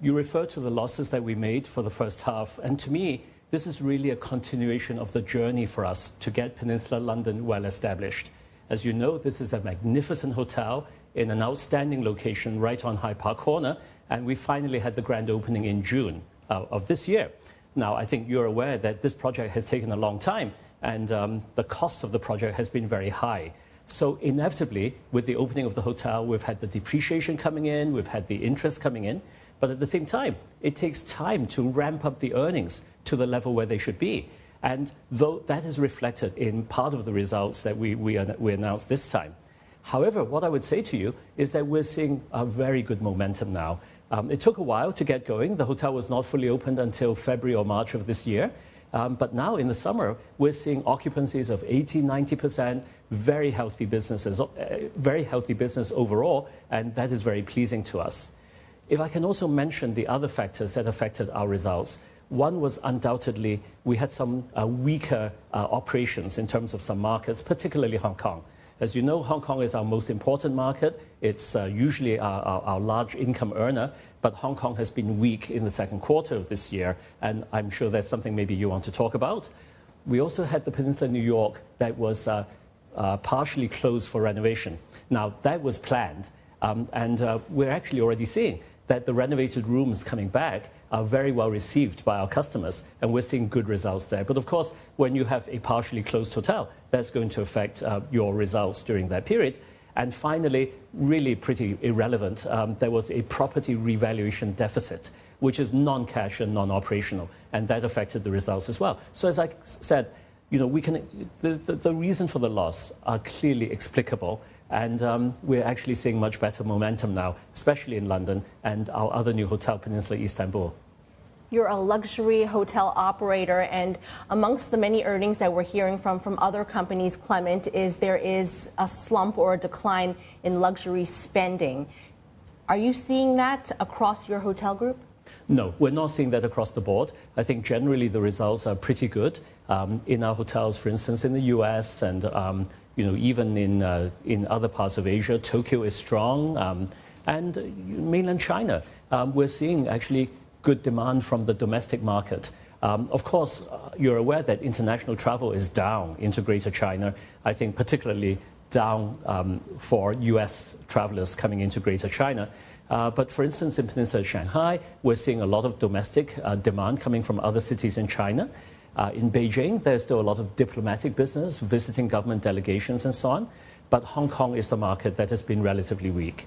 you refer to the losses that we made for the first half, and to me, this is really a continuation of the journey for us to get Peninsula London well established. As you know, this is a magnificent hotel in an outstanding location right on Hyde Park Corner, and we finally had the grand opening in June of this year. Now, I think you're aware that this project has taken a long time, and the cost of the project has been very high. So inevitably, with the opening of the hotel, we've had the depreciation coming in, we've had the interest coming in, but at the same time, it takes time to ramp up the earnings to the level where they should be. And though that is reflected in part of the results that we announced this time. However, what I would say to you is that we're seeing a very good momentum now. It took a while to get going. The hotel was not fully opened until February or March of this year. But now in the summer, we're seeing occupancies of 80, 90%, very healthy business overall, and that is very pleasing to us. If I can also mention the other factors that affected our results, one was undoubtedly we had some weaker operations in terms of some markets, particularly Hong Kong. As you know, Hong Kong is our most important market. It's usually our large income earner, but Hong Kong has been weak in the second quarter of this year, and I'm sure that's something maybe you want to talk about. We also had the Peninsula New York that was partially closed for renovation. Now, that was planned, and we're actually already seeing that the renovated rooms coming back are very well received by our customers, and we're seeing good results there. But of course, when you have a partially closed hotel, that's going to affect your results during that period. And finally, really pretty irrelevant, there was a property revaluation deficit, which is non-cash and non-operational, and that affected the results as well. So as I said, you know, the reason for the loss are clearly explicable. And we're actually seeing much better momentum now, especially in London and our other new hotel, Peninsula Istanbul. You're a luxury hotel operator, and amongst the many earnings that we're hearing from other companies, Clement, is there is a slump or a decline in luxury spending. Are you seeing that across your hotel group? No, we're not seeing that across the board. I think generally the results are pretty good. In our hotels, for instance, in the US and you know, even in other parts of Asia, Tokyo is strong, and mainland China, we're seeing actually good demand from the domestic market. Of course, you're aware that international travel is down into Greater China. I think particularly down for US travelers coming into Greater China. But for instance, in Peninsula Shanghai, we're seeing a lot of domestic demand coming from other cities in China. In Beijing, there's still a lot of diplomatic business, visiting government delegations and so on. But Hong Kong is the market that has been relatively weak.